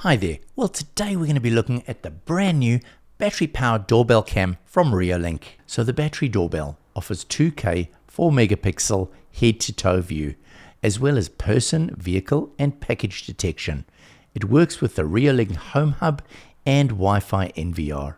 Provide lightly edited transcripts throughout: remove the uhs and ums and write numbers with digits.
Hi there. Well, today we're going to be looking at the brand new battery powered doorbell cam from Reolink. So the battery doorbell offers 2K 4 megapixel head to toe view, as well as person, vehicle and package detection. It works with the Reolink Home Hub and Wi-Fi NVR.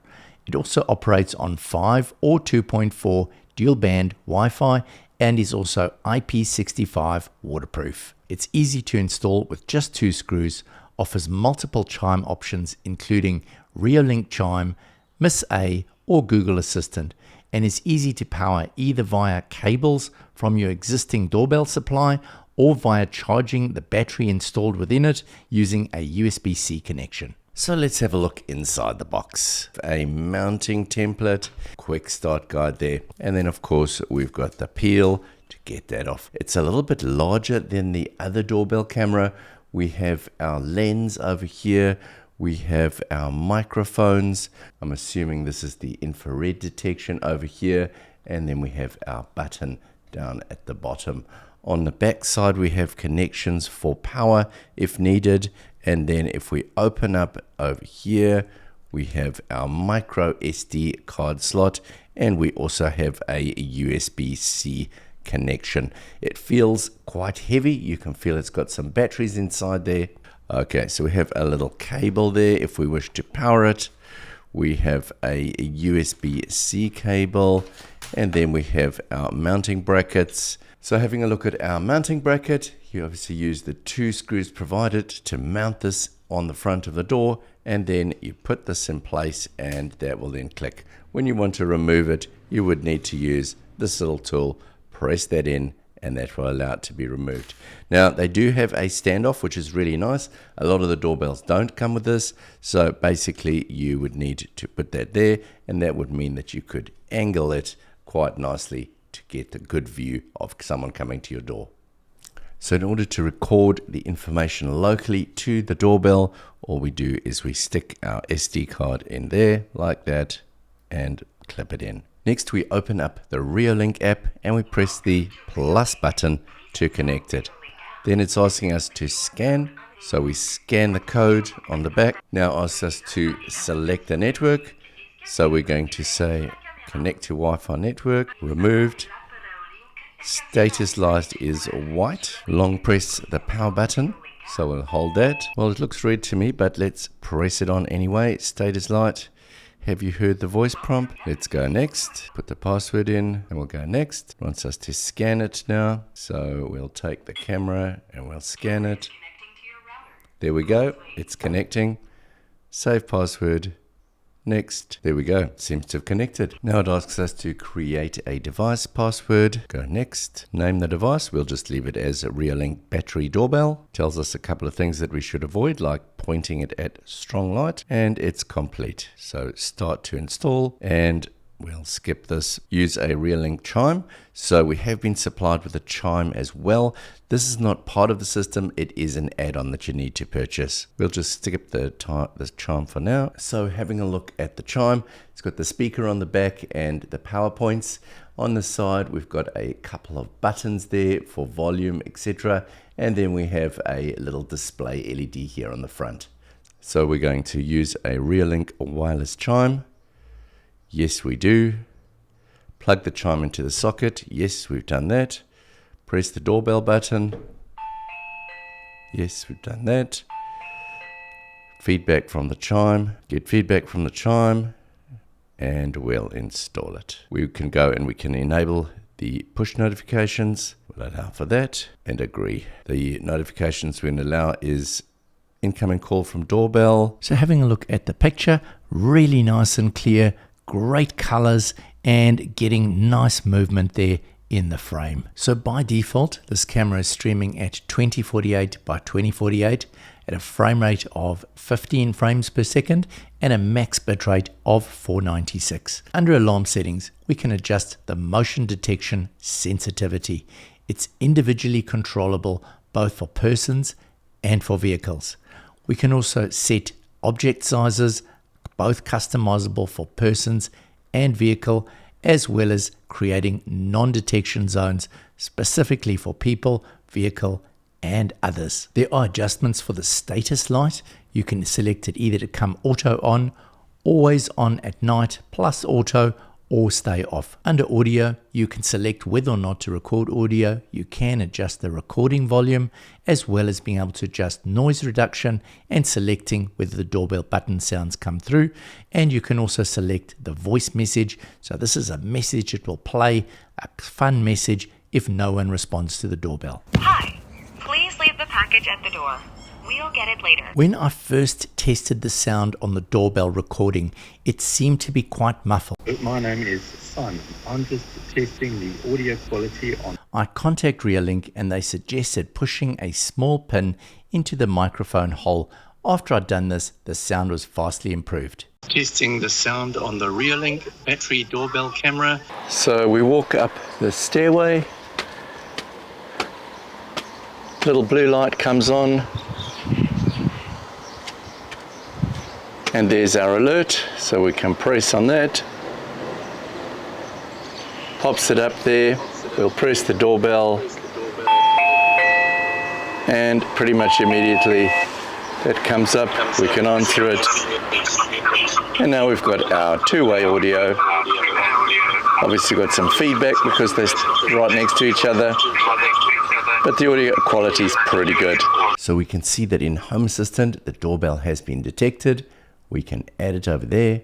It also operates on 5 or 2.4 dual band Wi-Fi and is also IP65 waterproof. It's easy to install with just 2 screws, offers multiple Chime options including Reolink Chime, Miss A or Google Assistant, and is easy to power either via cables from your existing doorbell supply or via charging the battery installed within it using a USB-C connection. So let's have a look inside the box. A mounting template, quick start guide there, and then of course we've got the peel to get that off. It's a little bit larger than the other doorbell camera. We have our lens over here. We have our microphones. I'm assuming this is the infrared detection over here. And then we have our button down at the bottom. On the back side, we have connections for power if needed. And then if we open up over here, we have our micro SD card slot. And we also have a USB-C connection. It feels quite heavy. You can feel it's got some batteries inside there. Okay, so we have a little cable there if we wish to power it. We have a USB-C cable, and then we have our mounting brackets. So having a look at our mounting bracket, you obviously use the 2 screws provided to mount this on the front of the door, and then you put this in place and that will then click. When you want to remove it, you would need to use this little tool, press that in, and that will allow it to be removed. Now they do have a standoff, which is really nice. A lot of the doorbells don't come with this, so basically you would need to put that there, and that would mean that you could angle it quite nicely to get a good view of someone coming to your door. So in order to record the information locally to the doorbell, all we do is we stick our SD card in there like that and clip it in. Next, we open up the Reolink app and we press the plus button to connect it. Then it's asking us to scan. So we scan the code on the back. Now asks us to select the network. So we're going to say connect to Wi-Fi network, removed. Status light is white. Long press the power button. So we'll hold that. Well, it looks red to me, but let's press it on anyway. Status light. Have you heard the voice prompt? Let's go next. Put the password in and we'll go next. It wants us to scan it now. So we'll take the camera and we'll scan it. There we go. It's connecting. Save password. Next. There we go. It seems to have connected. Now it asks us to create a device password. Go next. Name the device. We'll just leave it as a Reolink Battery Doorbell. Tells us a couple of things that we should avoid, like pointing it at strong light, and it's complete. So start to install, and we'll skip this. Use a Reolink Chime. So we have been supplied with a Chime as well. This is not part of the system. It is an add-on that you need to purchase. We'll just skip the Chime for now. So having a look at the Chime, it's got the speaker on the back and the power points. On the side, we've got a couple of buttons there for volume, etc. And then we have a little display LED here on the front. So we're going to use a Reolink wireless Chime. Yes, we do. Plug the Chime into the socket. Yes, we've done that. Press the doorbell button. Yes, we've done that. Feedback from the Chime. Get feedback from the Chime. And we'll install it. We can go and we can enable the push notifications. We'll allow for that and agree. The notifications we'll allow is incoming call from doorbell. So having a look at the picture, really nice and clear. Great colors and getting nice movement there in the frame. So by default, this camera is streaming at 2048 by 2048 at a frame rate of 15 frames per second and a max bitrate of 496. Under alarm settings, we can adjust the motion detection sensitivity. It's individually controllable both for persons and for vehicles. We can also set object sizes, both customizable for persons and vehicle, as well as creating non-detection zones specifically for people, vehicle, and others. There are adjustments for the status light. You can select it either to come auto on, always on at night, plus auto, or stay off. Under audio, you can select whether or not to record audio. You can adjust the recording volume, as well as being able to adjust noise reduction and selecting whether the doorbell button sounds come through. And you can also select the voice message. So this is a message that will play, a fun message if no one responds to the doorbell. Hi, please leave the package at the door. We'll get it later. When I first tested the sound on the doorbell recording, it seemed to be quite muffled. My name is Simon. I'm just testing the audio quality on. I contacted Reolink and they suggested pushing a small pin into the microphone hole. After I'd done this, the sound was vastly improved. Testing the sound on the Reolink Battery Doorbell camera. So we walk up the stairway, little blue light comes on, and there's our alert, so we can press on that. Pops it up there, we'll press the doorbell, and pretty much immediately that comes up, we can answer it. And now we've got our two-way audio. Obviously got some feedback because they're right next to each other, but the audio quality is pretty good. So we can see that in Home Assistant, the doorbell has been detected. We can add it over there.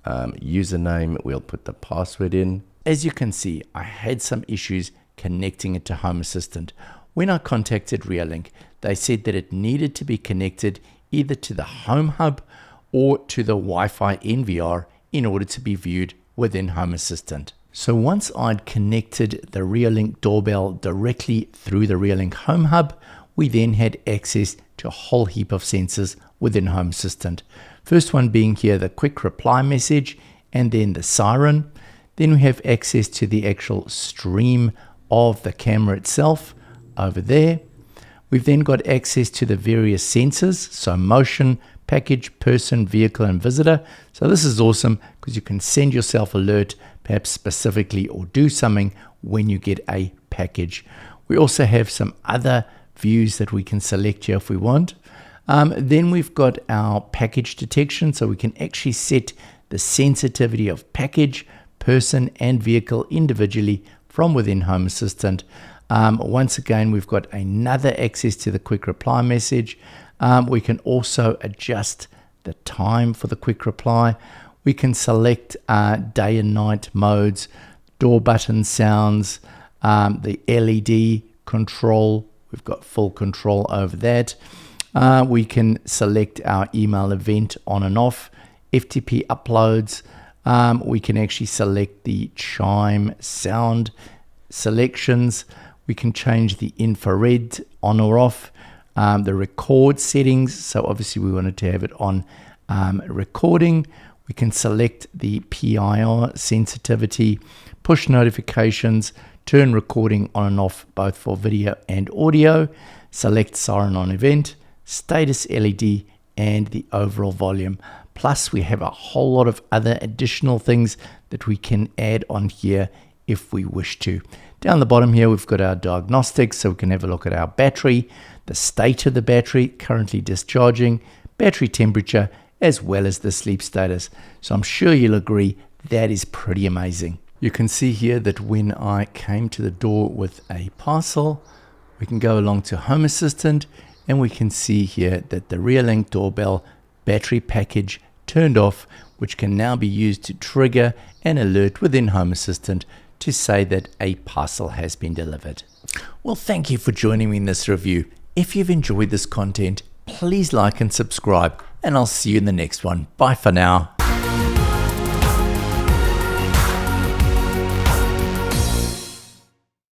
Username, we'll put the password in. As you can see, I had some issues connecting it to Home Assistant. When I contacted Reolink, they said that it needed to be connected either to the Home Hub or to the Wi-Fi NVR in order to be viewed within Home Assistant. So once I'd connected the Reolink doorbell directly through the Reolink Home Hub, we then had access to a whole heap of sensors within Home Assistant. First one being here the quick reply message and then the siren. Then we have access to the actual stream of the camera itself over there. We've then got access to the various sensors, so motion, package, person, vehicle, and visitor. So this is awesome because you can send yourself alert perhaps specifically or do something when you get a package. We also have some other views that we can select here if we want. Then we've got our package detection, so we can actually set the sensitivity of package, person, and vehicle individually from within Home Assistant. Once again, we've got another access to the quick reply message. We can also adjust the time for the quick reply. We can select day and night modes, door button sounds, the LED control. We've got full control over that. We can select our email event on and off, FTP uploads. We can actually select the Chime sound selections. We can change the infrared on or off, the record settings. So obviously we wanted to have it on recording. We can select the PIR sensitivity, push notifications, turn recording on and off both for video and audio, select siren on event, status LED, and the overall volume. Plus we have a whole lot of other additional things that we can add on here if we wish to. Down the bottom here we've got our diagnostics, so we can have a look at our battery, the state of the battery, currently discharging, battery temperature, as well as the sleep status. So I'm sure you'll agree that is pretty amazing. You can see here that when I came to the door with a parcel, we can go along to Home Assistant and we can see here that the Reolink doorbell battery package turned off, which can now be used to trigger an alert within Home Assistant to say that a parcel has been delivered. Well, thank you for joining me in this review. If you've enjoyed this content, please like and subscribe, and I'll see you in the next one. Bye for now.